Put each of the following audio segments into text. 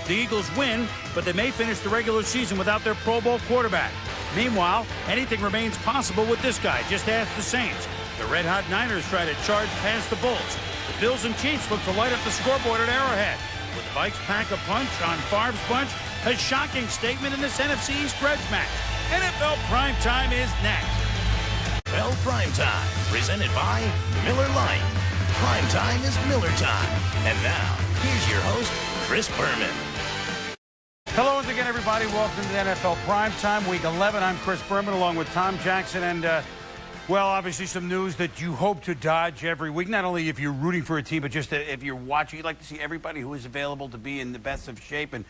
The Eagles win, but they may finish the regular season without their Pro Bowl quarterback. Meanwhile, anything remains possible with this guy. Just ask the Saints. The red-hot Niners try to charge past the Bulls. The Bills and Chiefs look to light up the scoreboard at Arrowhead. Will the Vikes pack a punch on Favre's bunch? A shocking statement in this NFC East grudge match. NFL Primetime is next. NFL Primetime, presented by Miller Lite. Primetime is Miller time. And now, here's your host, Chris Berman. Hello once again, everybody. Welcome to the NFL Primetime, Week 11. I'm Chris Berman, along with Tom Jackson. And, well, obviously some news that you hope to dodge every week. Not only if you're rooting for a team, but just if you're watching. You'd like to see everybody who is available to be in the best of shape and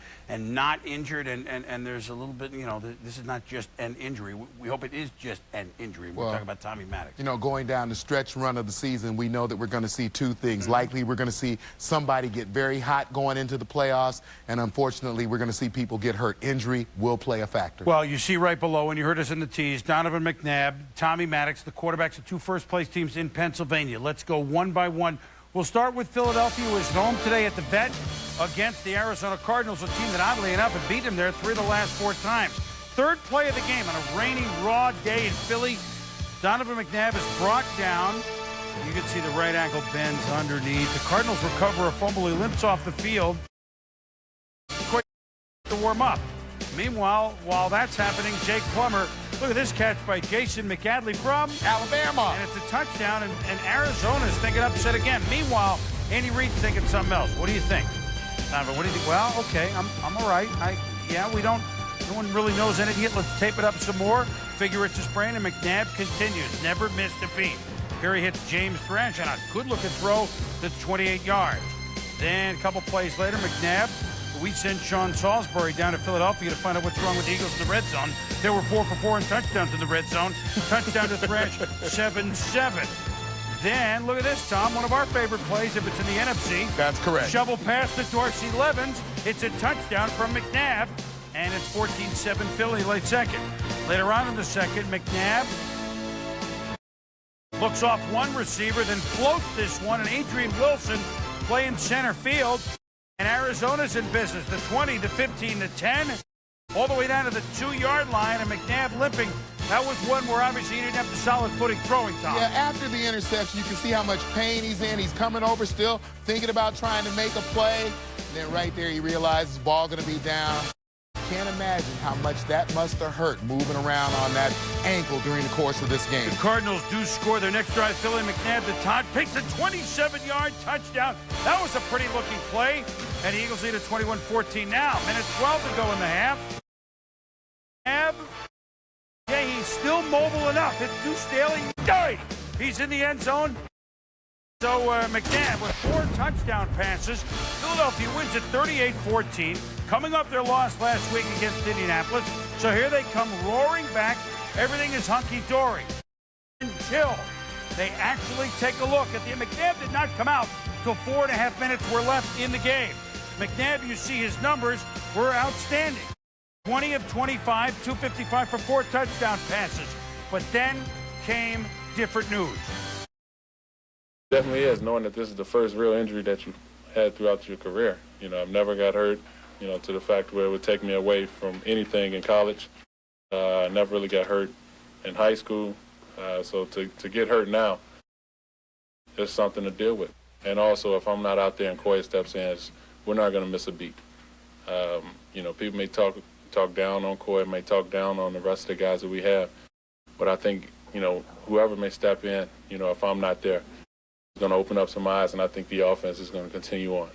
not injured. And there's a little bit, you know, this is not just an injury. We hope it is just an injury. We're talking about Tommy Maddox. You know, going down the stretch run of the season, we know that we're going to see two things. Likely, we're going to see somebody get very hot going into the playoffs. And unfortunately, we're going to see people get hurt. Injury will play a factor. Well, you see right below, and you heard us in the tease, Donovan McNabb, Tommy Maddox, the quarterbacks of two first-place teams in Pennsylvania. Let's go one by one. We'll start with Philadelphia, who is home today at the Vet against the Arizona Cardinals, a team that, oddly enough, had beat them there 3 of the last 4 times. Third play of the game on a rainy, raw day in Philly. Donovan McNabb is brought down. You can see the right ankle bends underneath. The Cardinals recover a fumble. He limps off the field. Quick to warm up. Meanwhile, while that's happening, Jake Plummer, look at this catch by Jason McAdley from Alabama. And it's a touchdown, and Arizona's thinking upset again. Meanwhile, Andy Reid's thinking something else. What do you think? What do you think? Well, okay, I'm all right. No one really knows anything yet. Let's tape it up some more. Figure it's a sprain, and McNabb continues. Never missed a beat. Here he hits James Thrash on a good-looking throw that's 28 yards. Then a couple plays later, McNabb, we sent Sean Salisbury down to Philadelphia to find out what's wrong with the Eagles in the red zone. They were 4 for 4 in touchdowns in the red zone. Touchdown to Thrash, 7-7. Then, look at this, Tom, one of our favorite plays if it's in the NFC. That's correct. Shovel pass to Dorsey Levens. It's a touchdown from McNabb, and it's 14-7 Philly, late second. Later on in the second, McNabb looks off one receiver, then floats this one, and Adrian Wilson playing center field. And Arizona's in business, the 20, the 15, the 10, all the way down to the 2-yard line, and McNabb limping. That was one where obviously he didn't have the solid footing throwing, Tom. Yeah, after the interception, you can see how much pain he's in. He's coming over still, thinking about trying to make a play. And then right there, he realizes the ball going to be down. Can't imagine how much that must have hurt moving around on that ankle during the course of this game. The Cardinals do score their next drive. Philly McNabb to Todd picks a 27-yard touchdown. That was a pretty-looking play. And the Eagles lead at 21-14 now. Minute 12 to go in the half. McNabb, yeah, he's still mobile enough. It's Deuce Staley. He's in the end zone. So McNabb with 4 touchdown passes. Philadelphia wins at 38-14. Coming up their loss last week against Indianapolis. So here they come roaring back. Everything is hunky-dory. Until they actually take a look at the... McNabb did not come out until 4.5 minutes were left in the game. McNabb, you see his numbers, were outstanding. 20 of 25, 255 for 4 touchdown passes. But then came different news. Definitely is, knowing that this is the first real injury that you had throughout your career. You know, I've never got hurt, you know, to the fact where it would take me away from anything in college. I never really got hurt in high school. So to get hurt now is something to deal with. And also, if I'm not out there and Koye steps in, we're not going to miss a beat. You know, people may talk down on Koye, may talk down on the rest of the guys that we have. But I think, you know, whoever may step in, you know, if I'm not there, going to open up some eyes, and I think the offense is going to continue on.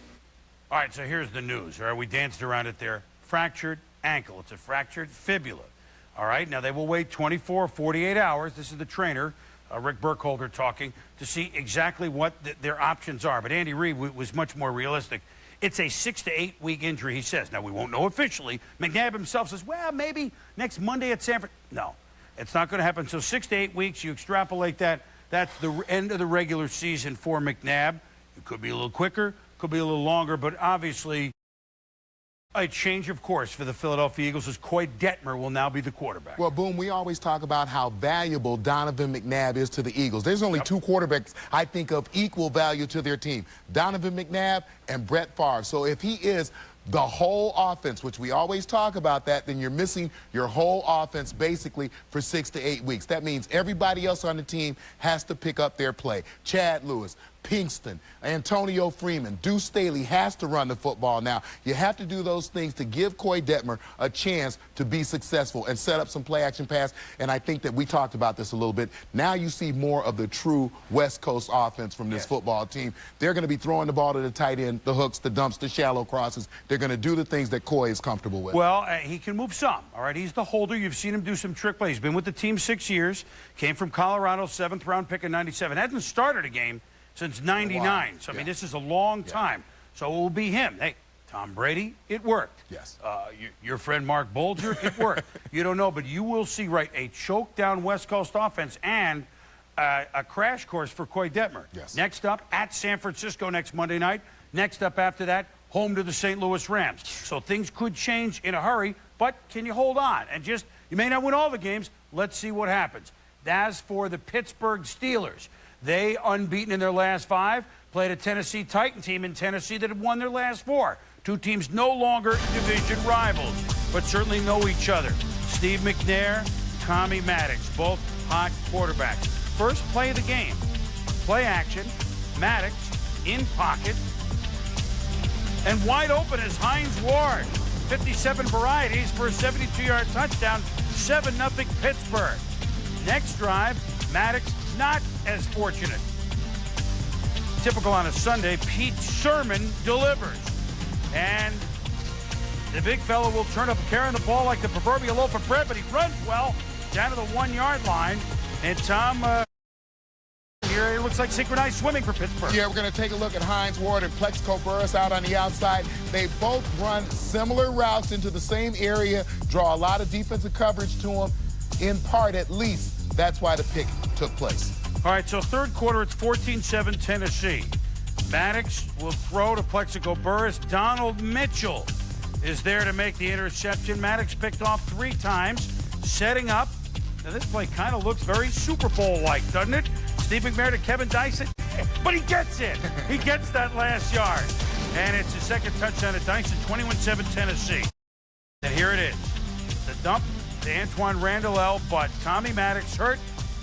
All right, so here's the news. All right, we danced around it there. Fractured ankle. It's a fractured fibula. All right, now they will wait 24 or 48 hours. This is the trainer, Rick Burkholder, talking to see exactly what their options are. But Andy Reid was much more realistic. It's a 6 to 8 week injury, he says. Now, we won't know officially. McNabb himself says, well, maybe next Monday at San Francisco. No, it's not going to happen. So 6 to 8 weeks, you extrapolate that. That's the end of the regular season for McNabb. It could be a little quicker, could be a little longer, but obviously a change of course for the Philadelphia Eagles as Koy Detmer will now be the quarterback. Well, Boom, we always talk about how valuable Donovan McNabb is to the Eagles. There's only 2 quarterbacks I think of equal value to their team, Donovan McNabb and Brett Favre. So if he is the whole offense, which we always talk about that, then you're missing your whole offense basically for 6 to 8 weeks. That means everybody else on the team has to pick up their play. Chad Lewis, Pinkston, Antonio Freeman, Deuce Staley has to run the football now. You have to do those things to give Koy Detmer a chance to be successful and set up some play-action pass. And I think that we talked about this a little bit. Now you see more of the true West Coast offense from this football team. They're going to be throwing the ball to the tight end, the hooks, the dumps, the shallow crosses. They're going to do the things that Koy is comfortable with. Well, he can move some, all right? He's the holder. You've seen him do some trick plays. He's been with the team 6 years. Came from Colorado, 7th-round pick in '97. Hasn't started a game since '99. Wow. So, I mean, this is a long time. So it will be him. Hey, Tom Brady, it worked. Yes. Your friend Mark Bulger, it worked. You don't know, but you will see, right, a choke-down West Coast offense and a crash course for Koy Detmer. Yes. Next up, at San Francisco next Monday night. Next up after that, home to the St. Louis Rams. So things could change in a hurry, but can you hold on? And just, you may not win all the games. Let's see what happens. As for the Pittsburgh Steelers, they, unbeaten in their last 5, played a Tennessee Titan team in Tennessee that had won their last 4. Two teams no longer division rivals, but certainly know each other. Steve McNair, Tommy Maddox, both hot quarterbacks. First play of the game, play action, Maddox in pocket, and wide open is Hines Ward. 57 varieties for a 72-yard touchdown, 7-0 Pittsburgh. Next drive, Maddox not as fortunate. Typical on a Sunday, Pete Sermon delivers. And the big fella will turn up carrying the ball like the proverbial loaf of bread, but he runs well down to the 1-yard line. And Tom, here it looks like synchronized swimming for Pittsburgh. Yeah, we're going to take a look at Hines Ward and Plexico Burress out on the outside. They both run similar routes into the same area, draw a lot of defensive coverage to them, in part at least. That's why the pick took place. All right, so third quarter, it's 14-7 Tennessee. Maddox will throw to Plexico Burress. Donald Mitchell is there to make the interception. Maddox picked off 3 times, setting up. Now, this play kind of looks very Super Bowl-like, doesn't it? Steve McNair to Kevin Dyson, but he gets it. He gets that last yard. And it's his second touchdown at Dyson, 21-7 Tennessee. And here it is. The dump to Antoine Randall, but Tommy Maddox hurt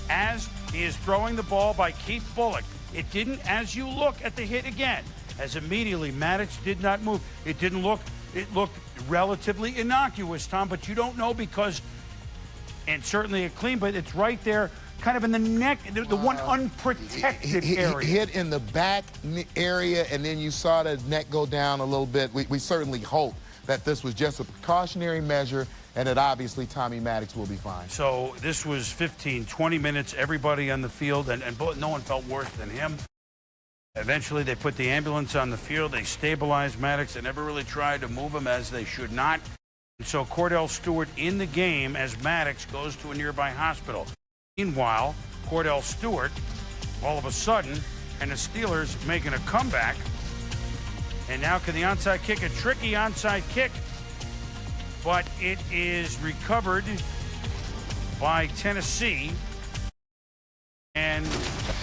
as he is throwing the ball by Keith Bullock. It didn't, as you look at the hit again, as immediately Maddox did not move. It didn't look, it looked relatively innocuous, Tom, but you don't know because, and certainly a clean, but it's right there, kind of in the neck, the one unprotected area. Hit in the back area, and then you saw the neck go down a little bit. We certainly hope that this was just a precautionary measure and that obviously Tommy Maddox will be fine. So this was 15, 20 minutes, everybody on the field, and no one felt worse than him. Eventually, they put the ambulance on the field. They stabilized Maddox. They never really tried to move him, as they should not. And so Cordell Stewart in the game as Maddox goes to a nearby hospital. Meanwhile, Cordell Stewart, all of a sudden, and the Steelers making a comeback. And now can the onside kick, a tricky onside kick, but it is recovered by Tennessee. And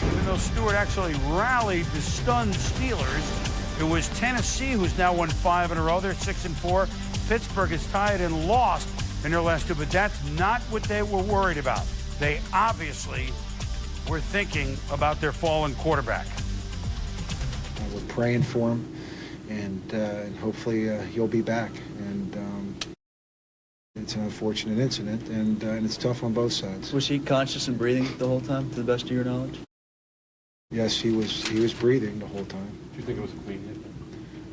even though Stewart actually rallied the stunned Steelers, it was Tennessee who's now won 5 in a row. They're 6-4. Pittsburgh is tied and lost in their last 2, but that's not what they were worried about. They obviously were thinking about their fallen quarterback. We're praying for him, and hopefully he'll be back. And it's an unfortunate incident, and it's tough on both sides. Was he conscious and breathing the whole time, to the best of your knowledge? Yes, he was breathing the whole time. Do you think it was a clean hit?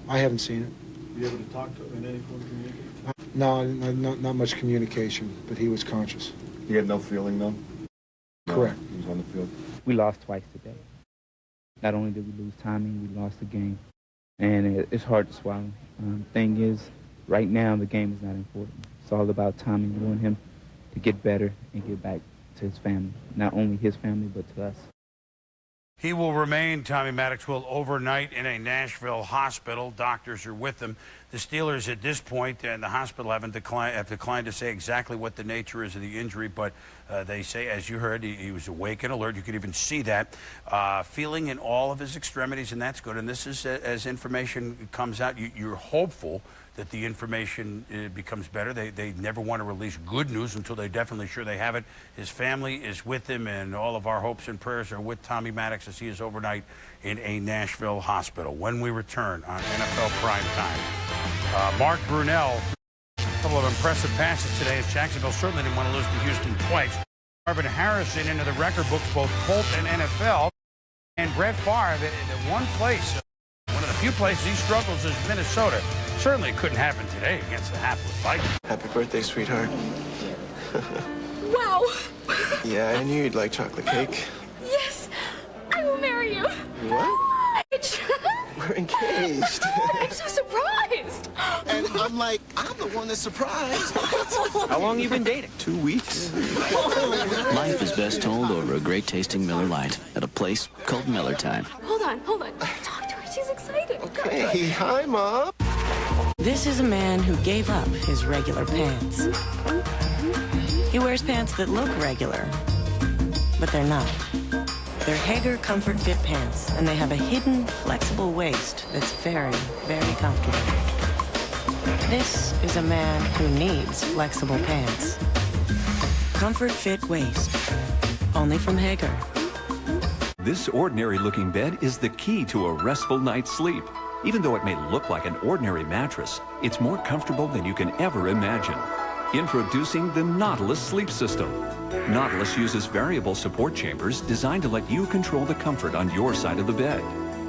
I haven't seen it. Were you able to talk to him in any form of communication? No, not much communication, but he was conscious. He had no feeling, though? Correct. He was on the field. We lost twice today. Not only did we lose timing, we lost the game. And it's hard to swallow. Thing is, right now, the game is not important. It's all about timing. We want him to get better and get back to his family. Not only his family, but to us. He will remain, Tommy Maddox will, overnight in a Nashville hospital. Doctors are with him. The Steelers at this point and the hospital have declined to say exactly what the nature is of the injury, but they say, as you heard, he was awake and alert. You could even see that. Feeling in all of his extremities, and that's good. And this is, as information comes out, you're hopeful that the information becomes better. They never want to release good news until they're definitely sure they have it. His family is with him, and all of our hopes and prayers are with Tommy Maddox as he is overnight in a Nashville hospital. When we return on NFL Primetime, Mark Brunell, a couple of impressive passes today as Jacksonville certainly didn't want to lose to Houston twice. Marvin Harrison into the record books, both Colt and NFL. And Brett Favre, the one place, one of the few places he struggles is Minnesota. Certainly it couldn't happen today against the hapless Vikings. Happy birthday, sweetheart. Wow. Yeah, I knew you'd like chocolate cake. Yes, I will marry you. What? We're engaged. I'm so surprised. And I'm like, I'm the one that's surprised. How long you been dating? 2 weeks. Life is best told over a great tasting Miller Lite at a place called Miller Time. Hold on. Talk to her. She's excited. Okay, hi, Mom. This is a man who gave up his regular pants. He wears pants that look regular, but they're not. They're Hager Comfort Fit pants, and they have a hidden, flexible waist that's very, very comfortable. This is a man who needs flexible pants. Comfort Fit waist, only from Hager. This ordinary-looking bed is the key to a restful night's sleep. Even though it may look like an ordinary mattress, it's more comfortable than you can ever imagine. Introducing the Nautilus Sleep System. Nautilus uses variable support chambers designed to let you control the comfort on your side of the bed.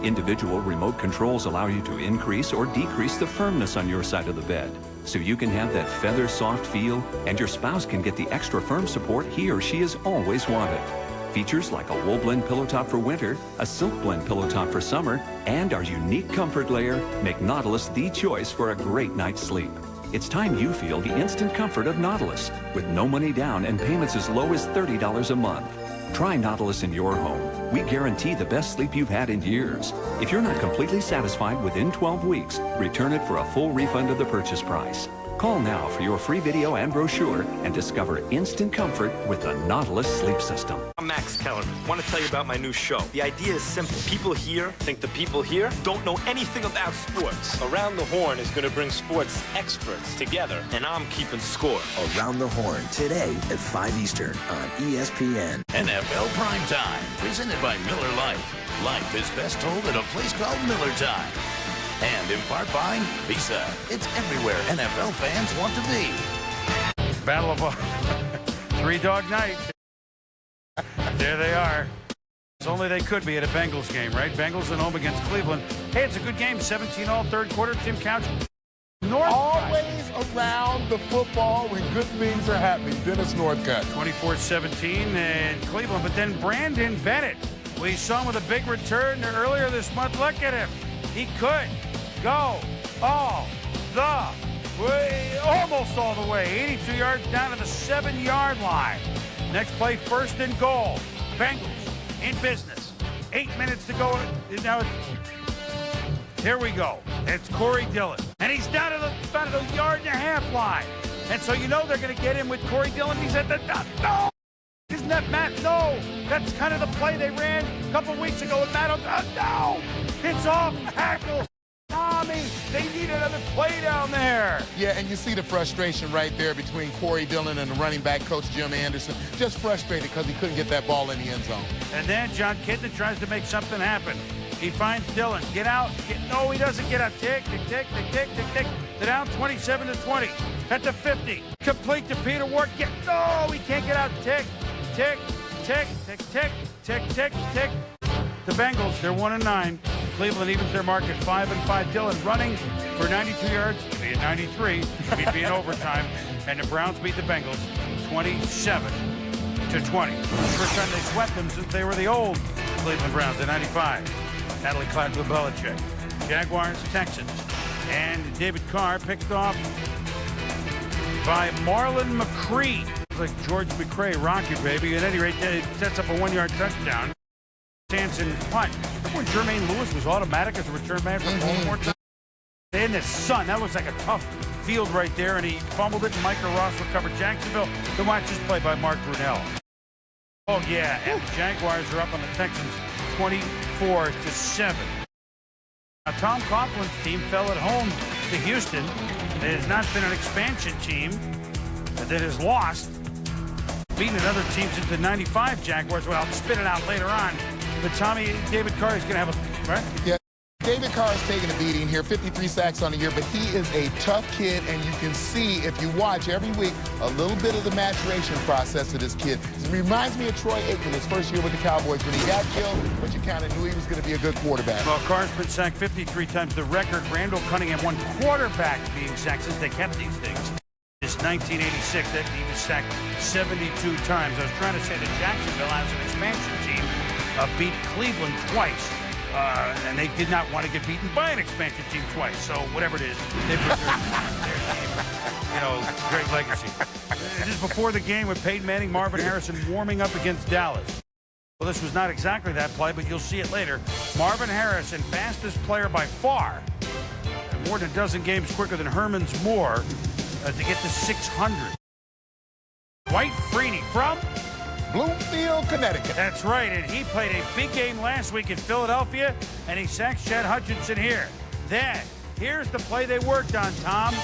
Individual remote controls allow you to increase or decrease the firmness on your side of the bed, so you can have that feather soft feel and your spouse can get the extra firm support he or she has always wanted. Features like a wool blend pillow top for winter, a silk blend pillow top for summer, and our unique comfort layer make Nautilus the choice for a great night's sleep. It's time you feel the instant comfort of Nautilus with no money down and payments as low as $30 a month. Try Nautilus in your home. We guarantee the best sleep you've had in years. If you're not completely satisfied within 12 weeks, return it for a full refund of the purchase price. Call now for your free video and brochure and discover instant comfort with the Nautilus Sleep System. I'm Max Kellerman. I want to tell you about my new show. The idea is simple. People here think the people here don't know anything about sports. Around the Horn is going to bring sports experts together, and I'm keeping score. Around the Horn, today at 5 Eastern on ESPN. NFL Primetime, presented by Miller Lite. Life is best told at a place called Miller Time. And in part by Visa. It's everywhere NFL fans want to be. Battle of three-dog night. There they are. It's only they could be at a Bengals game, right? Bengals at home against Cleveland. Hey, it's a good game. 17-all, third quarter. Tim Couch. Always around the football when good things are happening. Dennis Northcutt. 24-17 in Cleveland. But then Brandon Bennett. We saw him with a big return earlier this month. Look at him. He could go all the way, almost all the way. 82 yards down to the 7-yard line. Next play, 1st and goal. Bengals in business. 8 minutes to go. Now here we go. It's Corey Dillon. And he's down to about the 1.5-yard line. And so you know they're going to get in with Corey Dillon. He's at the top. No! Isn't that Matt? No! That's kind of the play they ran a couple weeks ago with Matt. No! It's off tackle. Tommy, they need another play down there. Yeah, and you see the frustration right there between Corey Dillon and the running back coach Jim Anderson. Just frustrated because he couldn't get that ball in the end zone. And then John Kitna tries to make something happen. He finds Dillon. Get out. No, he doesn't get out. Tick, tick, tick, tick, tick, tick, tick. They're down 27-20 at the 50. Complete to Peter Ward. No, he can't get out. Tick, tick, tick, tick, tick, tick, tick, tick. The Bengals, they're 1-9. Cleveland evens their mark at 5-5. Dillon running for 92 yards. He'd be at 93. He'd be in overtime. And the Browns beat the Bengals 27-20. First time they swept them since they were the old Cleveland Browns in 95. Natalie Cladwell Belichick. Jaguars, Texans. And David Carr picked off by Marlon McCree. Like George McCray, rocket baby. At any rate, it sets up a 1-yard touchdown. Sanson punt. Remember when Jermaine Lewis was automatic as a return man for Baltimore? In the sun, that looks like a tough field right there, and he fumbled it, and Micah Ross recovered Jacksonville. Then watch this play by Mark Brunell. Oh, yeah, and the Jaguars are up on the Texans 24-7. Now, Tom Coughlin's team fell at home to Houston. It has not been an expansion team that has lost, beating other teams into the 95 Jaguars. Well, I'll spit it out later on. But Tommy, David Carr is going to have a, right? Yeah. David Carr is taking a beating here, 53 sacks on the year, but he is a tough kid, and you can see, if you watch every week, a little bit of the maturation process of this kid. It reminds me of Troy Aikman, his first year with the Cowboys, when he got killed, but you kind of knew he was going to be a good quarterback. Well, Carr's been sacked 53 times. The record, Randall Cunningham, one quarterback being sacked since they kept these things. This 1986, that he was sacked 72 times. I was trying to say that Jacksonville, as an expansion team, beat Cleveland twice. And they did not want to get beaten by an expansion team twice. So whatever it is, they preserved their team. Great legacy. It is before the game with Peyton Manning, Marvin Harrison warming up against Dallas. Well, this was not exactly that play, but you'll see it later. Marvin Harrison, fastest player by far, more than a dozen games quicker than Herman's Moore to get to 600. Dwight Freeney from Bloomfield, Connecticut. That's right, and he played a big game last week in Philadelphia, and he sacked Chad Hutchinson here. Then, here's the play they worked on, Tom.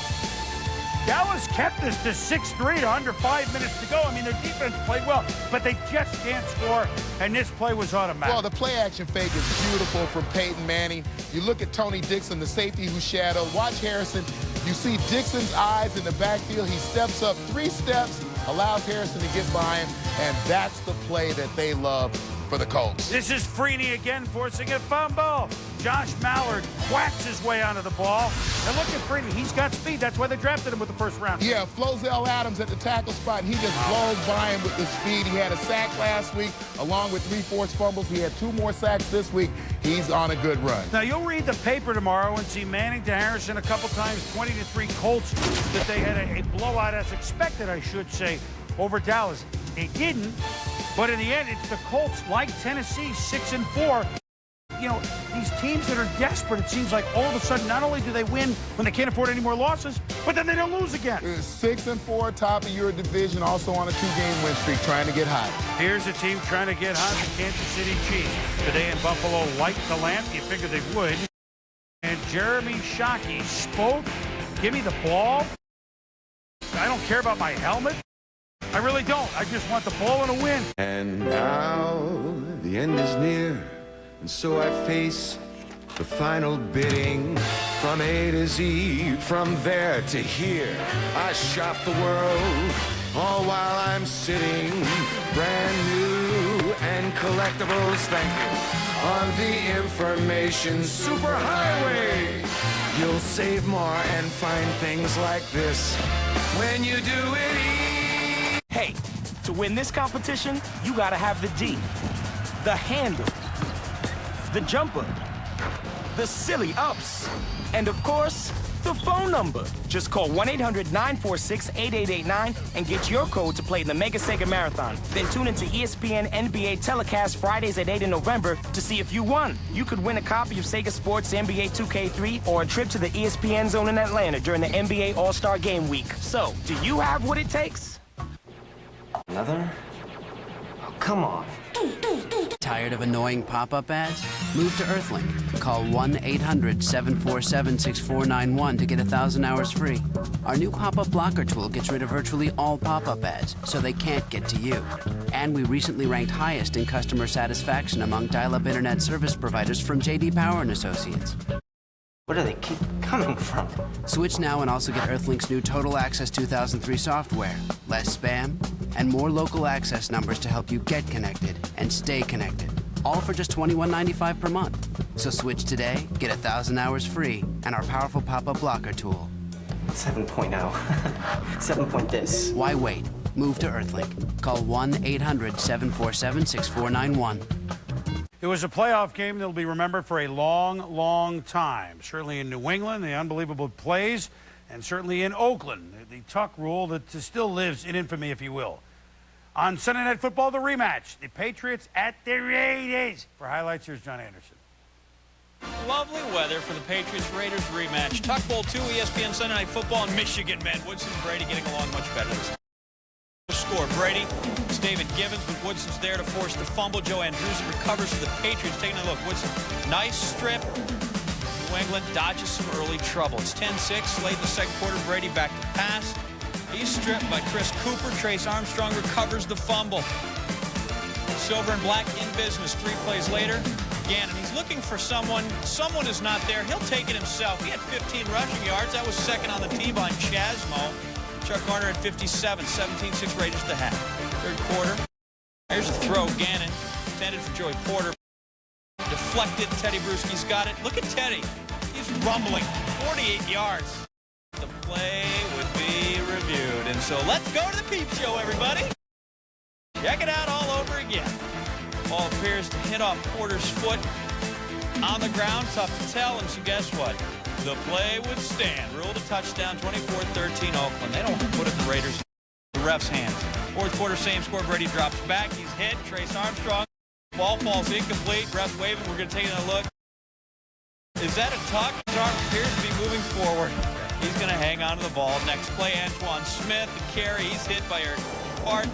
Dallas kept this to 6-3 to under 5 minutes to go. I mean, their defense played well, but they just can't score, and this play was automatic. Well, the play-action fake is beautiful from Peyton Manning. You look at Tony Dixon, the safety who shadowed. Watch Harrison. You see Dixon's eyes in the backfield. He steps up 3 steps, allows Harrison to get by him, and that's the play that they love for the Colts. This is Freeney again forcing a fumble. Josh Mallard whacks his way onto the ball. And look at Freeney. He's got speed. That's why they drafted him with the first round. Yeah, Flozell Adams at the tackle spot, and he just blows by him with the speed. He had a sack last week, along with 3 forced fumbles. He had 2 more sacks this week. He's on a good run. Now, you'll read the paper tomorrow and see Manning to Harrison a couple times, 20-3 Colts, that they had a blowout as expected, I should say, over Dallas. They didn't, but in the end, it's the Colts, like Tennessee, 6-4. You know, these teams that are desperate, it seems like all of a sudden, not only do they win when they can't afford any more losses, but then they don't lose again. 6-4, top of your division, also on a 2-game win streak, trying to get hot. Here's a team trying to get hot, the Kansas City Chiefs. Today in Buffalo, light the lamp. You figure they would. And Jeremy Shockey spoke, give me the ball. I don't care about my helmet. I really don't. I just want the ball and a win. And now the end is near, and so I face the final bidding. From A to Z, from there to here, I shop the world, all while I'm sitting brand new and collectibles, thank you, on the information superhighway. You'll save more and find things like this when you do it easy. Hey, to win this competition, you gotta have the D, the handle, the jumper, the silly ups, and of course, the phone number. Just call 1-800-946-8889 and get your code to play in the Mega Sega Marathon. Then tune into ESPN NBA telecast Fridays at 8 in November to see if you won. You could win a copy of Sega Sports NBA 2K3 or a trip to the ESPN Zone in Atlanta during the NBA All-Star Game Week. So, do you have what it takes? Another? Oh, come on. Tired of annoying pop-up ads? Move to Earthlink. Call 1-800-747-6491 to get 1,000 hours free. Our new pop-up blocker tool gets rid of virtually all pop-up ads, so they can't get to you. And we recently ranked highest in customer satisfaction among dial-up internet service providers from J.D. Power & Associates. Where do they keep coming from? Switch now and also get Earthlink's new Total Access 2003 software. Less spam and more local access numbers to help you get connected and stay connected. All for just $21.95 per month. So switch today, get 1,000 hours free, and our powerful pop-up blocker tool. 7.0. 7 this. Why wait? Move to Earthlink. Call 1-800-747-6491. It was a playoff game that will be remembered for a long, long time. Certainly in New England, the unbelievable plays, and certainly in Oakland, the Tuck rule that still lives in infamy, if you will. On Sunday Night Football, the rematch, the Patriots at the Raiders. For highlights, here's John Anderson. Lovely weather for the Patriots-Raiders rematch. Tuck Bowl 2, ESPN Sunday Night Football in Michigan, man. Woodson and Brady getting along much better this time. Score. Brady, it's David Givens, but Woodson's there to force the fumble. Joe Andrewson recovers for the Patriots. Taking a look. Woodson, nice strip. New England dodges some early trouble. It's 10-6. Late in the second quarter, Brady back to pass. He's stripped by Chris Cooper. Trace Armstrong recovers the fumble. Silver and black in business. 3 plays later. Gannon, he's looking for someone. Someone is not there. He'll take it himself. He had 15 rushing yards. That was second on the team behind Chasmo. Chuck Garner at 57. 17-6 Raiders to half. Third quarter. Here's a throw. Gannon intended for Joey Porter. Deflected. Teddy Bruschi's got it. Look at Teddy. He's rumbling. 48 yards. The play would be reviewed. And so let's go to the peep show, everybody. Check it out all over again. Ball appears to hit off Porter's foot on the ground. Tough to tell. And so guess what? The play would stand. Ruled a touchdown, 24-13 Oakland. They don't put it in the Raiders' the ref's hands. Fourth quarter, same score. Brady drops back. He's hit. Trace Armstrong. Ball falls incomplete. Ref's waving. We're going to take a look. Is that a tuck? His arm appears to be moving forward. He's going to hang on to the ball. Next play, Antoine Smith. The carry. He's hit by Eric Barton.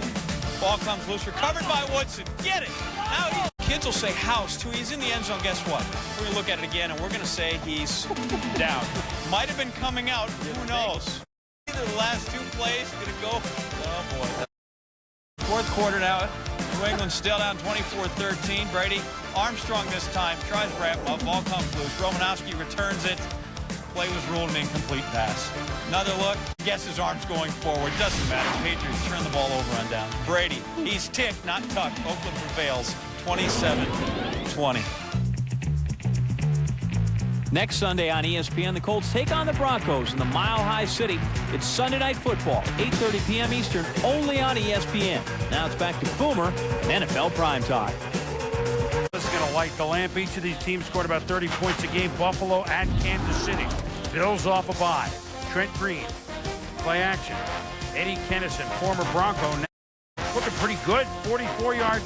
Ball comes loose. Recovered by Woodson. Get it. Now kids will say house, too. He's in the end zone. Guess what? We're going to look at it again, and we're going to say he's down. Might have been coming out. Who knows? Either the last 2 plays are going to go. Oh, boy. Fourth quarter now. New England still down 24-13. Brady Armstrong this time tries to wrap up. Ball comes loose. Romanowski returns it. Play was ruled an incomplete pass. Another look. Guess his arm's going forward. Doesn't matter. Patriots turn the ball over on down. Brady. He's ticked, not tucked. Oakland prevails. 27-20. Next Sunday on ESPN, the Colts take on the Broncos in the Mile High City. It's Sunday Night Football, 8:30 p.m. Eastern, only on ESPN. Now it's back to Boomer and NFL Primetime. This is going to light the lamp. Each of these teams scored about 30 points a game. Buffalo at Kansas City. Bills off a bye. Trent Green, play action. Eddie Kennison, former Bronco, now looking pretty good. 44-yard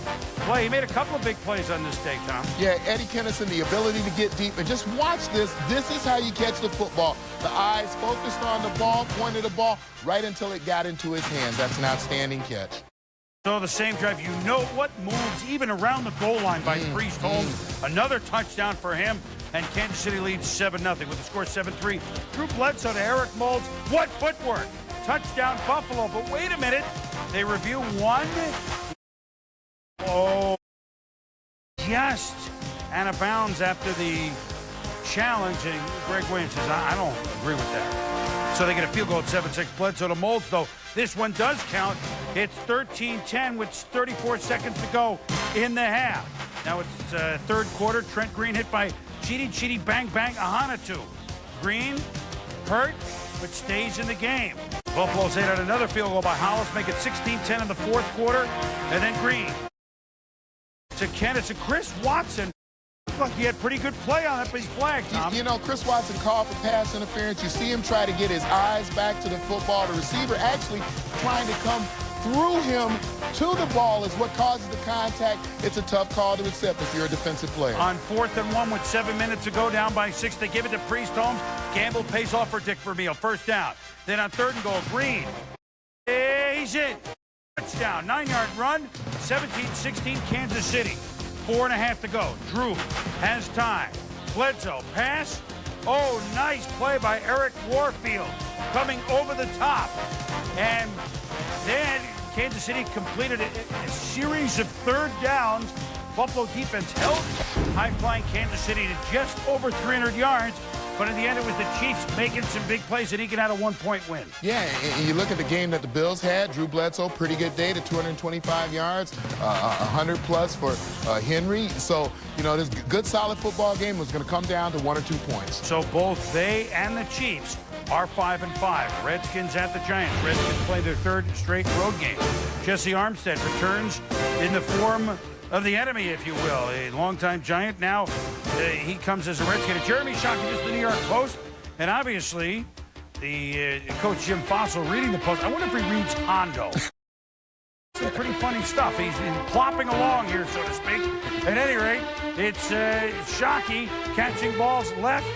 play. He made a couple of big plays on this day, Tom. Yeah, Eddie Kennison, the ability to get deep. And just watch this. This is how you catch the football. The eyes focused on the ball, pointed the ball right until it got into his hands. That's an outstanding catch. So the same drive, you know what moves even around the goal line by Priest Holmes. Another touchdown for him, and Kansas City leads 7-0 with the score 7-3. Drew Bledsoe to Eric Moulds. What footwork! Touchdown Buffalo, but wait a minute. They review one. Oh, just out of bounds after the challenge, and Greg Williams says, I don't agree with that. So they get a field goal at 7-6. Bledsoe to Moulds, though. This one does count. It's 13-10 with 34 seconds to go in the half. Now it's third quarter. Trent Green hit by Chidi Bang Bang Ahanatu. Green hurt, but stays in the game. Buffalo's ate out another field goal by Hollis, make it 16-10 in the fourth quarter. And then Green to Kennison. Chris Watson looked like he had pretty good play on it, but he's flagged, Tom. You know, Chris Watson called for pass interference. You see him try to get his eyes back to the football. The receiver actually trying to come through him to the ball is what causes the contact. It's a tough call to accept if you're a defensive player. On 4th and 1 with 7 minutes to go, down by 6, they give it to Priest Holmes. Gamble pays off for Dick Vermeil. First down. Then on 3rd and goal, Green. He's in. Touchdown. 9-yard run. 17-16 Kansas City. 4.5 to go. Drew has time. Bledsoe pass. Oh, nice play by Eric Warfield. Coming over the top. And then Kansas City completed a series of 3rd downs. Buffalo defense held high-flying Kansas City to just over 300 yards. But in the end, it was the Chiefs making some big plays and eking out a 1-point win. Yeah, and you look at the game that the Bills had. Drew Bledsoe, pretty good day to 225 yards, 100-plus for Henry. So, you know, this good, solid football game was going to come down to 1 or 2 points. So both they and the Chiefs are 5-5. Redskins at the Giants. Redskins play their 3rd straight road game. Jesse Armstead returns in the form of the enemy, if you will. A longtime Giant. Now he comes as a Redskin. Jeremy Shockey is the New York Post. And obviously, the coach Jim Fossil reading the Post. I wonder if he reads Hondo. Some pretty funny stuff. He's plopping along here, so to speak. At any rate, it's Shockey catching balls left,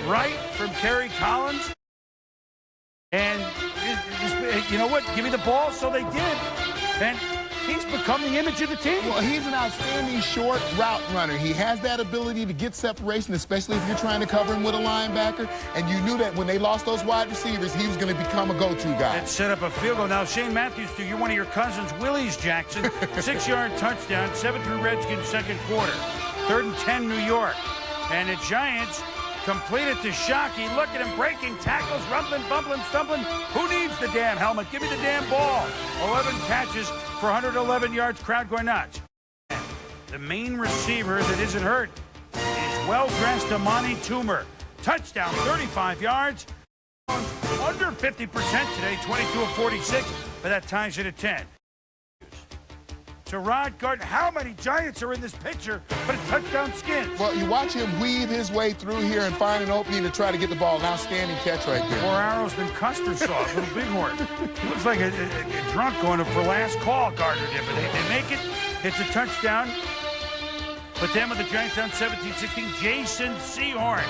right from Kerry Collins. And you know what? Give me the ball. So they did. And he's become the image of the team. Well, he's an outstanding short route runner. He has that ability to get separation, especially if you're trying to cover him with a linebacker. And you knew that when they lost those wide receivers, he was going to become a go-to guy. It set up a field goal. Now, Shane Matthews, to you, one of your cousins, Willie's Jackson, 6-yard touchdown, 7-3 Redskins second quarter. 3rd and 10, New York. And the Giants complete it to Shockey. Look at him breaking tackles, rumbling, bumbling, stumbling. Who needs the damn helmet? Give me the damn ball. 11 catches for 111 yards. Crowd going nuts. The main receiver that isn't hurt is well-dressed Amani Toomer. Touchdown, 35 yards. Under 50% today, 22 of 46, but that ties it at 10. To Rod Gardner. How many Giants are in this picture, but it's touchdown Skins? Well, you watch him weave his way through here and find an opening to try to get the ball. An outstanding catch right there. More arrows than Custer saw, little bighorn. Looks like a drunk going for last call, Gardner did, but they make it. It's a touchdown. But then with the Giants down 17-16, Jason Sehorn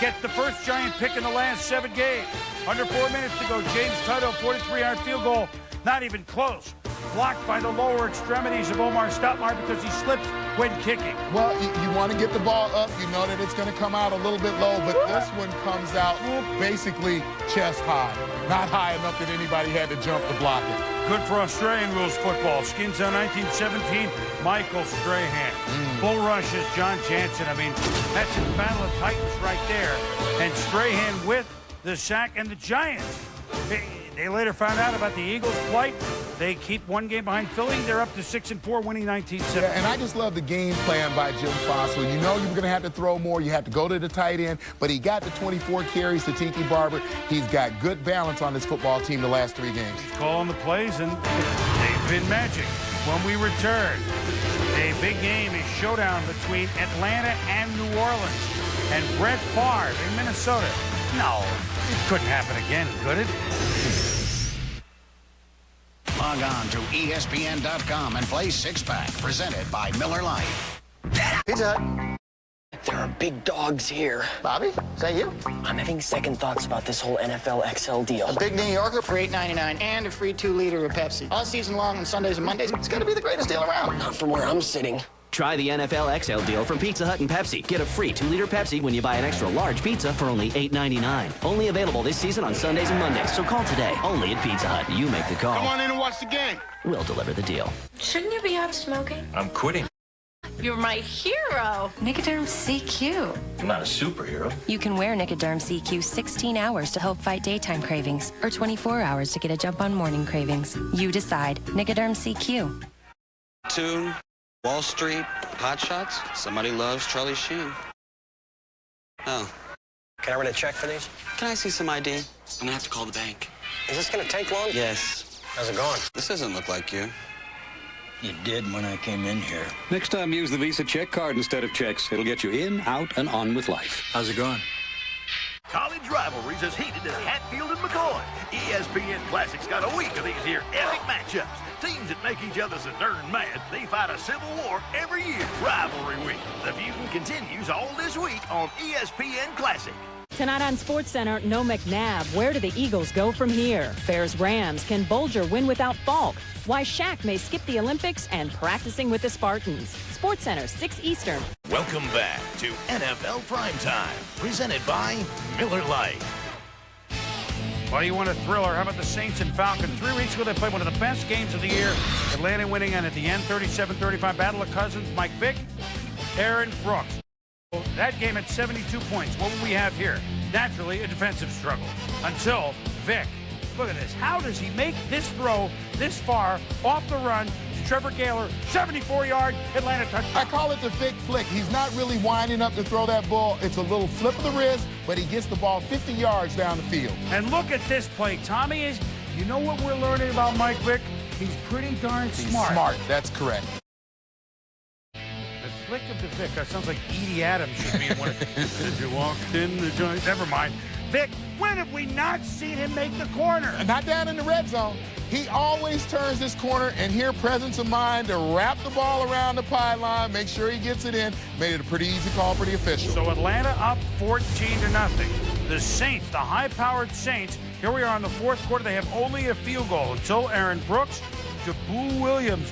gets the first Giant pick in the last 7 games. Under 4 minutes to go, James Tuttle, 43-yard field goal. Not even close. Blocked by the lower extremities of Omar Stoudemire because he slips when kicking. Well, you want to get the ball up. You know that it's going to come out a little bit low, but this one comes out basically chest high. Not high enough that anybody had to jump to block it. Good for Australian rules football. Skins on 1917, Michael Strahan. Bull rushes John Jansen. I mean, that's a battle of titans right there. And Strahan with the sack, and the Giants. They later found out about the Eagles' plight. They keep 1 game behind Philly. They're up to 6-4, winning 19-7. Yeah, and I just love the game plan by Jim Fossil. You know you were going to have to throw more. You had to go to the tight end, but he got the 24 carries to Tiki Barber. He's got good balance on this football team the last 3 games. He's calling the plays, and they've been magic. When we return, a big game, a showdown between Atlanta and New Orleans. And Brett Favre in Minnesota. No, it couldn't happen again, could it? Log on to ESPN.com and play Six Pack, presented by Miller Lite. Pizza Hut. There are big dogs here. Bobby, is that you? I'm having second thoughts about this whole NFL XL deal. A big New Yorker for $8.99 and a free 2-liter of Pepsi. All season long on Sundays and Mondays. It's going to be the greatest deal around. Not from where I'm sitting. Try the NFL XL deal from Pizza Hut and Pepsi. Get a free 2-liter Pepsi when you buy an extra large pizza for only $8.99. Only available this season on Sundays and Mondays. So call today. Only at Pizza Hut. You make the call. Come on in and watch the game. We'll deliver the deal. Shouldn't you be out smoking? I'm quitting. You're my hero. Nicoderm CQ. I'm not a superhero. You can wear Nicoderm CQ 16 hours to help fight daytime cravings or 24 hours to get a jump on morning cravings. You decide. Nicoderm CQ. Tune, Wall Street, Hot Shots. Somebody loves Charlie Sheen. Oh. Can I run a check for these? Can I see some ID? I'm gonna have to call the bank. Is this going to take long? Yes. How's it going? This doesn't look like you. You did when I came in here. Next time, use the Visa check card instead of checks. It'll get you in, out, and on with life. How's it going? College rivalries is heated at Hatfield and McCoy. ESPN Classic's got a week of these here epic matchups. Teams that make each other so darn mad, they fight a civil war every year. Rivalry Week. The feud continues all this week on ESPN Classic. Tonight on SportsCenter, no McNabb. Where do the Eagles go from here? Bears-Rams. Can Bolger win without Falk? Why Shaq may skip the Olympics and practicing with the Spartans. SportsCenter, 6 Eastern. Welcome back to NFL Primetime, presented by Miller Lite. Well, you want a thriller? How about the Saints and Falcons? 3 weeks ago, they played one of the best games of the year. Atlanta winning, and at the end, 37-35, Battle of Cousins. Mike Vick, Aaron Brooks. That game at 72 points. What will we have here? Naturally, a defensive struggle. Until Vick. Look at this. How does he make this throw this far off the run to Trevor Gaylor? 74-yard Atlanta touchdown. I call it the Vick flick. He's not really winding up to throw that ball. It's a little flip of the wrist, but he gets the ball 50 yards down the field. And look at this play. Tommy is, you know what we're learning about Mike Vick? He's pretty darn smart. Smart, that's correct. The flick of the Vic. That sounds like Edie Adams should be in one of Did you walk in the joint? Never mind. Vic, when have we not seen him make the corner? Not down in the red zone. He always turns this corner, and here, presence of mind to wrap the ball around the pylon, make sure he gets it in. Made it a pretty easy call for the official. So Atlanta up 14-0. The Saints, the high-powered Saints, here we are in the fourth quarter. They have only a field goal until Aaron Brooks to Boo Williams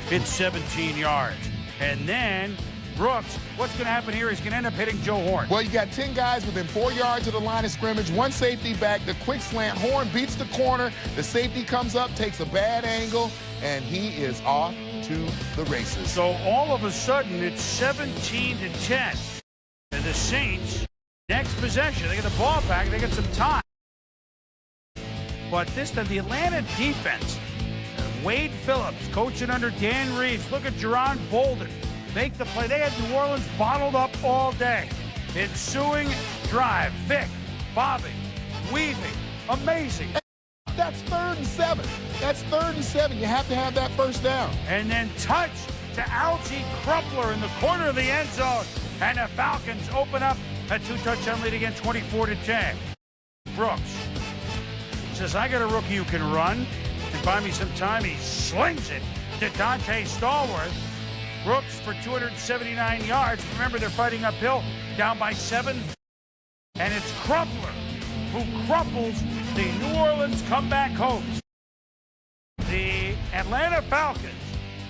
hits 17 yards. And then Brooks, what's going to happen here? He's going to end up hitting Joe Horn. Well, you got 10 guys within 4 yards of the line of scrimmage, one safety back, the quick slant. Horn beats the corner. The safety comes up, takes a bad angle, and he is off to the races. So all of a sudden, it's 17-10. And the Saints, next possession, they get the ball back, they get some time. But this time, the Atlanta defense, Wade Phillips, coaching under Dan Reeves. Look at Jerron Bolden. Make the play. They had New Orleans bottled up all day. Ensuing drive. Vic, bobbing, weaving. Amazing. That's 3rd and 7. That's 3rd and 7. You have to have that first down. And then touch to Algie Crumpler in the corner of the end zone. And the Falcons open up a 2-touchdown lead again, 24-10. Brooks says, I got a rookie who can run and buy me some time. He slings it to Dante Stallworth. Brooks for 279 yards. Remember, they're fighting uphill, down by 7. And it's Crumpler who crumples the New Orleans comeback hopes. The Atlanta Falcons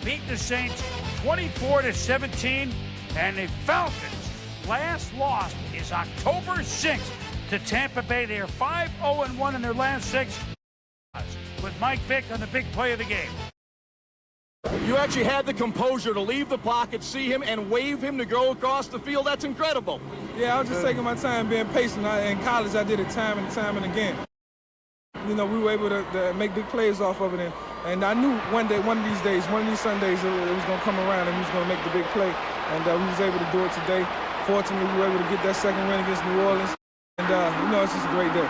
beat the Saints 24-17, and the Falcons' last loss is October 6th to Tampa Bay. They are 5-0-1 in their last 6, with Mike Vick on the big play of the game. You actually had the composure to leave the pocket, see him, and wave him to go across the field. That's incredible. Yeah, I was just taking my time, being patient. In college, I did it time and time and again. You know, we were able to make big plays off of it, and I knew one of these days, one of these Sundays, it was going to come around and we was going to make the big play, and we was able to do it today. Fortunately, we were able to get that second win against New Orleans, and you know, it's just a great day.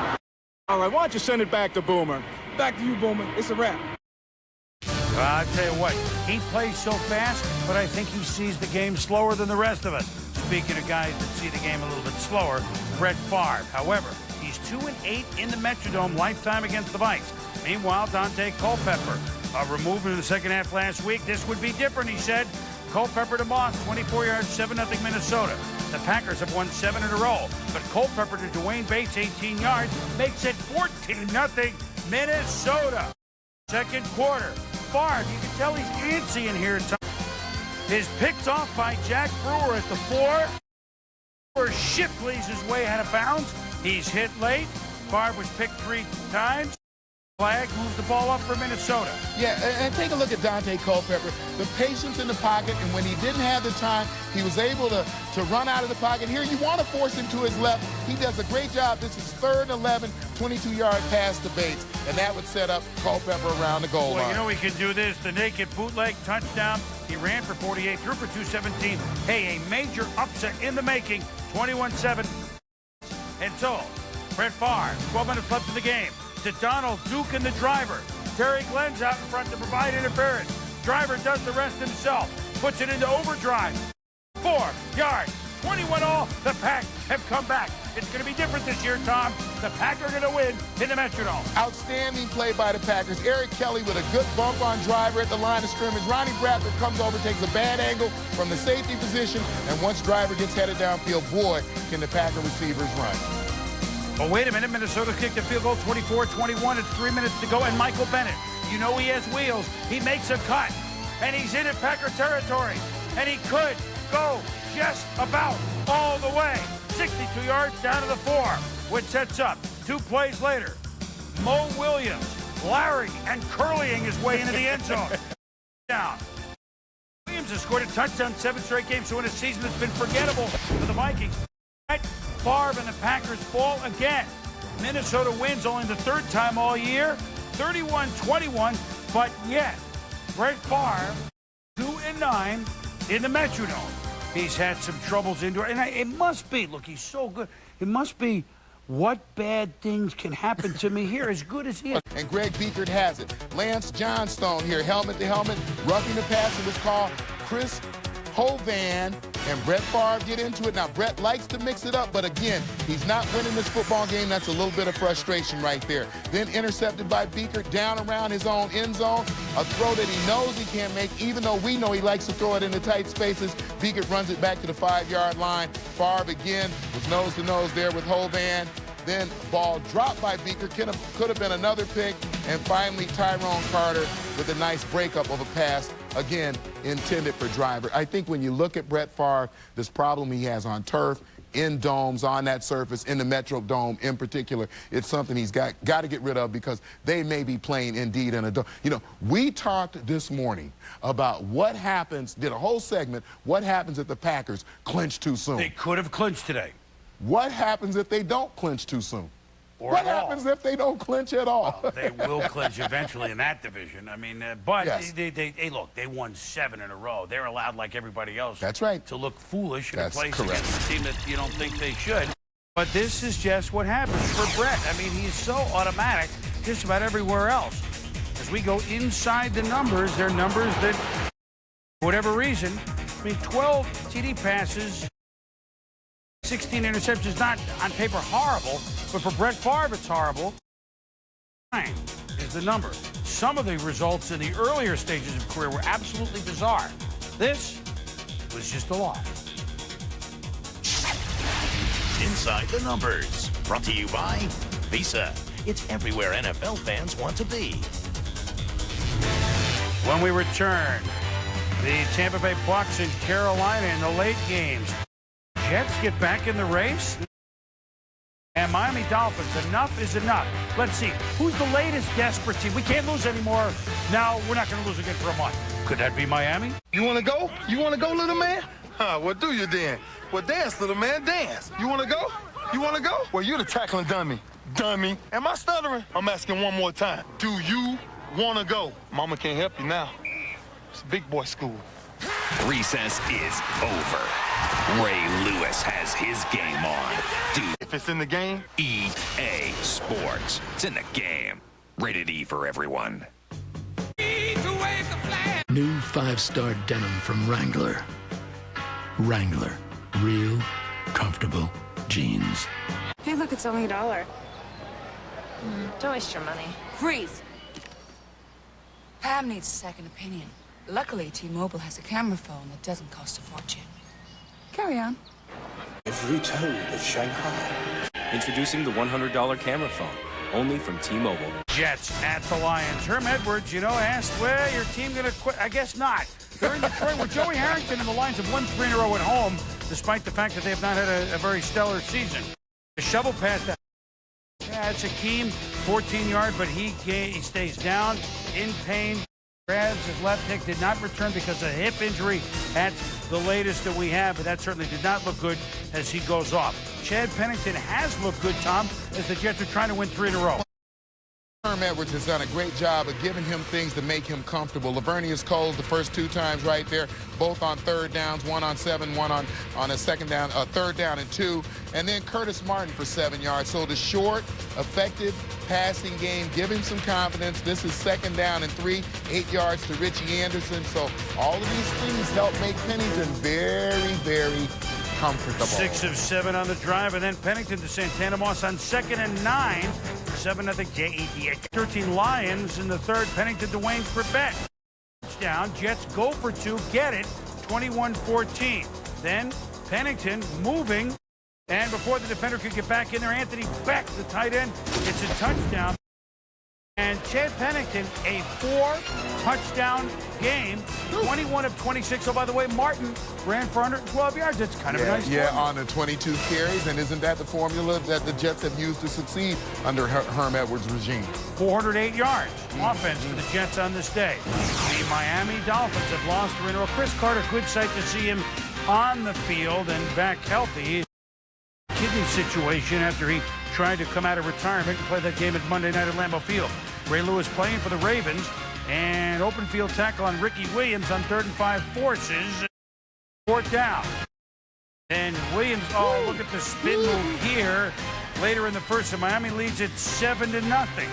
All right, why don't you send it back to Boomer? Back to you, Boomer. It's a wrap. I'll tell you what, he plays so fast, but I think he sees the game slower than the rest of us. Speaking of guys that see the game a little bit slower, Brett Favre. However, he's 2-8 in the Metrodome lifetime against the Vikes. Meanwhile, Dante Culpepper, removed in the second half last week. This would be different, he said. Culpepper to Moss, 24 yards, 7-0 Minnesota. The Packers have won 7 in a row, but Culpepper to Dwayne Bates, 18 yards, makes it 14-0 Minnesota. Second quarter. Favre, you can tell he's antsy in here. His picked off by Jack Brewer at the 4. Brewer Shipley's his way out of bounds. He's hit late. Favre was picked 3 times. Flag moves the ball up for Minnesota. Yeah, and take a look at Dante Culpepper. The patience in the pocket, and when he didn't have the time, he was able to run out of the pocket. Here, you want to force him to his left. He does a great job. This is 3rd and 11, 22-yard pass to Bates, and that would set up Culpepper around the goal line. Well, you know he can do this. The naked bootleg touchdown. He ran for 48, threw for 217. Hey, a major upset in the making, 21-7. And so, Brett Favre, 12 minutes left in the game. To Donald Duke and the driver. Terry Glenn's out in front to provide interference. Driver does the rest himself. Puts it into overdrive. 4 yards. 21 all. The Pack have come back. It's going to be different this year, Tom. The Pack are going to win in the Metrodome. Outstanding play by the Packers. Eric Kelly with a good bump on driver at the line of scrimmage. Ronnie Bradford comes over, takes a bad angle from the safety position, and once driver gets headed downfield, boy, can the Packer receivers run. Oh, wait a minute. Minnesota kicked a field goal, 24-21. It's 3 minutes to go. And Michael Bennett, you know he has wheels. He makes a cut, and he's in Packer territory. And he could go just about all the way. 62 yards down to the 4, which sets up 2 plays later. Mo Williams, Larry, and curlying his way into the end zone. Down. Williams has scored a touchdown 7 straight games, so in a season that's been forgettable for the Vikings. Favre and the Packers fall again. Minnesota wins only the 3rd time all year, 31-21, but yet Brett Favre, 2-9 in the Metrodome. He's had some troubles indoor, and it must be, look, he's so good. It must be, what bad things can happen to me here, as good as he is. And Greg Biekert has it. Lance Johnstone here, helmet to helmet, roughing the passer was called. Chris Hovan and Brett Favre get into it. Now, Brett likes to mix it up, but again, he's not winning this football game. That's a little bit of frustration right there. Then intercepted by Beaker down around his own end zone. A throw that he knows he can't make, even though we know he likes to throw it into tight spaces. Beaker runs it back to the 5-yard line. Favre again was nose-to-nose there with Hovan. Then ball dropped by Beaker, could have been another pick. And finally, Tyrone Carter with a nice breakup of a pass, again, intended for Driver. I think when you look at Brett Favre, this problem he has on turf, in domes, on that surface, in the Metrodome in particular, it's something he's got to get rid of because they may be playing indeed in a dome. You know, we talked this morning about what happens, did a whole segment, what happens if the Packers clinch too soon. They could have clinched today. What happens if they don't clinch too soon? Or what happens if they don't clinch at all? Well, they will clinch eventually in that division. I mean, but yes. Hey, look, they won 7 in a row. They're allowed, like everybody else, that's right, to look foolish in that's a place correct. against a team that you don't think they should. But this is just what happens for Brett. I mean, he's so automatic just about everywhere else. As we go inside the numbers, they're numbers that, for whatever reason, I mean, 12 TD passes, 16 interceptions, not on paper horrible, but for Brett Favre, it's horrible. 9 is the number. Some of the results in the earlier stages of career were absolutely bizarre. This was just a loss. Inside the Numbers, brought to you by Visa. It's everywhere NFL fans want to be. When we return, the Tampa Bay Bucs in Carolina in the late games. Jets get back in the race. And Miami Dolphins, enough is enough. Let's see, who's the latest desperate team? We can't lose anymore. Now we're not going to lose again for a month. Could that be Miami? You want to go? You want to go, little man? Huh, what do you then? Well, dance, little man, dance. You want to go? You want to go? Well, you're the tackling dummy. Dummy. Am I stuttering? I'm asking one more time. Do you want to go? Mama can't help you now. It's big boy school. Recess is over. Ray Lewis has his game on. Dude, if it's in the game, EA Sports. It's in the game. Rated E for everyone. New 5-star denim from Wrangler. Wrangler. Real, comfortable jeans. Hey, look, it's only $1. Don't waste your money. Freeze! Pam needs a second opinion. Luckily, T-Mobile has a camera phone that doesn't cost a fortune. Carry on. Every toad of Shanghai. Introducing the $100 camera phone, only from T-Mobile. Jets at the Lions. Herm Edwards, asked, well, your team going to quit? I guess not. They're in Detroit with Joey Harrington and the Lions have won 3 in a row at home, despite the fact that they have not had a very stellar season. The shovel pass to it's Akeem, 14-yard, but he stays down in pain. Grabs his left hip, did not return because of a hip injury. That's the latest that we have, but that certainly did not look good as he goes off. Chad Pennington has looked good, Tom, as the Jets are trying to win 3 in a row. Herm Edwards has done a great job of giving him things to make him comfortable. Lavernius Coles the first 2 times right there, both on 3rd downs, 1 on 7, 1 on a 2nd down, 3rd down and 2. And then Curtis Martin for 7 yards. So the short, effective passing game, give him some confidence. This is 2nd down and 3, 8 yards to Richie Anderson. So all of these things help make Pennington very, very comfortable. 6 of 7 on the drive, and then Pennington to Santana Moss on 2nd and 9. 7-0 JETH. 13 Lions in the 3rd. Pennington to Wayne Corbett. Touchdown. Jets go for 2. Get it. 21-14. Then Pennington moving. And before the defender could get back in there, Anthony Beck, the tight end, gets a touchdown. And Chad Pennington, a 4-touchdown game, 21 of 26. Oh, by the way, Martin ran for 112 yards. That's kind of a nice formula. On the 22 carries, and isn't that the formula that the Jets have used to succeed under Herm Edwards' regime? 408 yards offense for the Jets on this day. The Miami Dolphins have lost 3 in a row. Chris Carter, good sight to see him on the field and back healthy. Kidney situation after he tried to come out of retirement and play that game at Monday night at Lambeau Field. Ray Lewis playing for the Ravens, and open field tackle on Ricky Williams on 3rd and 5 forces 4th down. And Williams, look at the spin move here. Later in the first, and Miami leads it 7-0.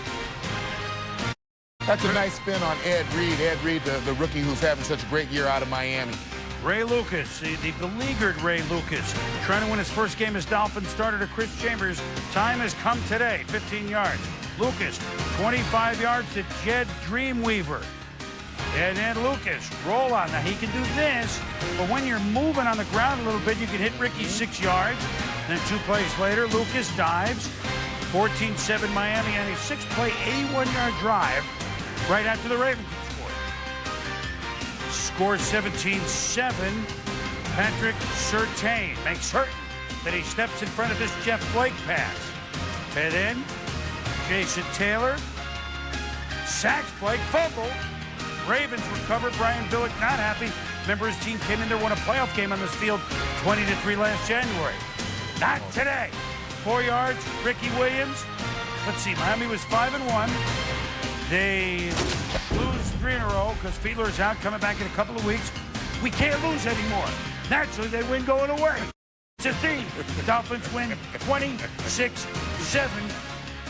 That's a nice spin on Ed Reed. Ed Reed, the rookie who's having such a great year out of Miami. Ray Lucas, the beleaguered Ray Lucas, trying to win his first game as Dolphins starter to Chris Chambers. Time has come today, 15 yards. Lucas, 25 yards to Jed Dreamweaver. And then Lucas, roll on. Now, he can do this, but when you're moving on the ground a little bit, you can hit Ricky 6 yards. Then 2 plays later, Lucas dives. 14-7 Miami on a 6-play, 81-yard drive right after the Ravens scored. Scores 17-7. Patrick Surtain makes certain that he steps in front of this Jeff Blake pass. And then Jason Taylor sacks Blake, fumble. Ravens recovered. Brian Billick not happy. Remember, his team came in there, won a playoff game on this field 20-3 last January. Not today. 4 yards, Ricky Williams. Let's see, Miami was 5-1. They lose 3 in a row because Fiedler's out, coming back in a couple of weeks. We can't lose anymore. Naturally, they win going away. It's a theme. The Dolphins win 26-7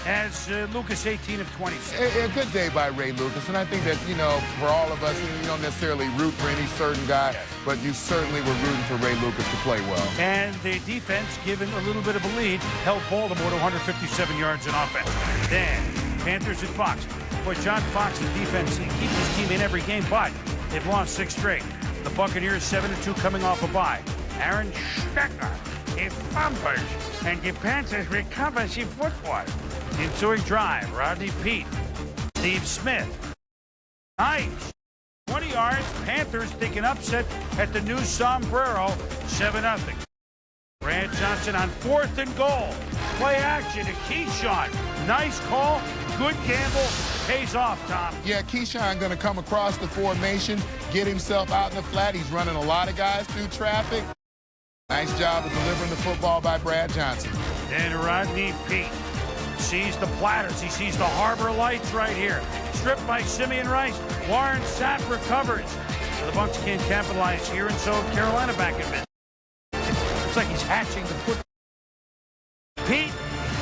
as Lucas 18 of 26. A good day by Ray Lucas, and I think that, you know, for all of us, you don't necessarily root for any certain guy, but you certainly were rooting for Ray Lucas to play well. And the defense, given a little bit of a lead, held Baltimore to 157 yards in offense. Then, Panthers and Fox. Boy, John Fox's defense, he keeps his team in every game, but they've lost 6 straight. The Buccaneers 7-2 coming off a bye. Aaron Stecker, he fumbles, and the Panthers recovers the football. Ensuing drive, Rodney Peete, Steve Smith. Nice. 20 yards, Panthers take an upset at the new Sombrero, 7-0. Brad Johnson on 4th and goal. Play action to Keyshawn. Nice call, good gamble, pays off, Tom. Yeah, Keyshawn going to come across the formation, get himself out in the flat. He's running a lot of guys through traffic. Nice job of delivering the football by Brad Johnson. And Rodney Peete sees the platters. He sees the Harbor Lights right here. Stripped by Simeon Rice. Warren Sapp recovers. So the Bucs can't capitalize here, and so Carolina back in mid. Looks like he's hatching the foot. Peete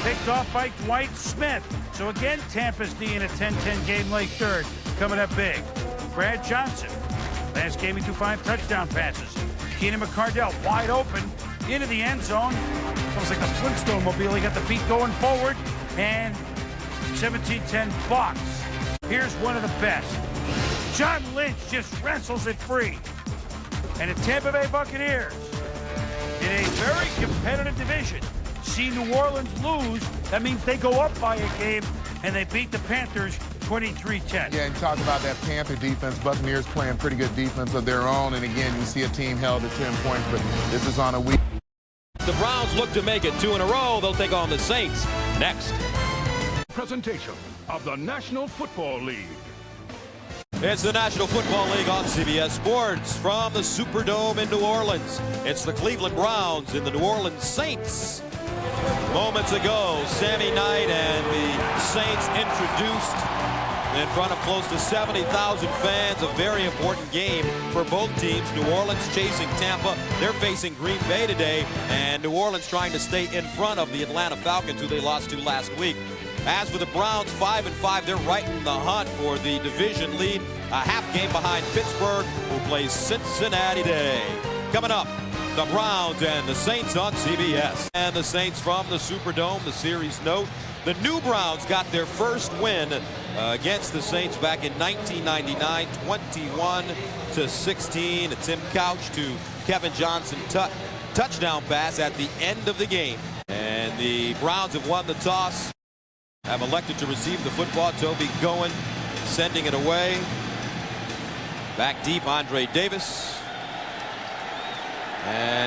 picked off by Dwight Smith. So again, Tampa's D in a 10-10 game late third. Coming up big. Brad Johnson. Last game he threw 5 touchdown passes. Keenan McCardell wide open into the end zone. Almost like the Flintstone mobile. He got the feet going forward. And 17-10 Bucs. Here's one of the best. John Lynch just wrestles it free. And the Tampa Bay Buccaneers, in a very competitive division, see New Orleans lose. That means they go up by a game, and they beat the Panthers 23-10. Yeah, and talk about that Panther defense. Buccaneers playing pretty good defense of their own. And again, you see a team held to 10 points, but this is on a week. The Browns look to make it 2 in a row. They'll take on the Saints next. Presentation of the National Football League. It's the National Football League on CBS Sports from the Superdome in New Orleans. It's the Cleveland Browns and the New Orleans Saints. Moments ago, Sammy Knight and the Saints introduced in front of close to 70,000 fans. A very important game for both teams. New Orleans chasing Tampa. They're facing Green Bay today, and New Orleans trying to stay in front of the Atlanta Falcons, who they lost to last week. As for the Browns, 5-5, they're right in the hunt for the division lead. A half game behind Pittsburgh, who plays Cincinnati today. Coming up, the Browns and the Saints on CBS. And the Saints from the Superdome, the series note. The new Browns got their first win against the Saints back in 1999, 21-16. A Tim Couch to Kevin Johnson touchdown pass at the end of the game. And the Browns have won the toss, have elected to receive the football. Toby Goen sending it away. Back deep, Andre Davis. And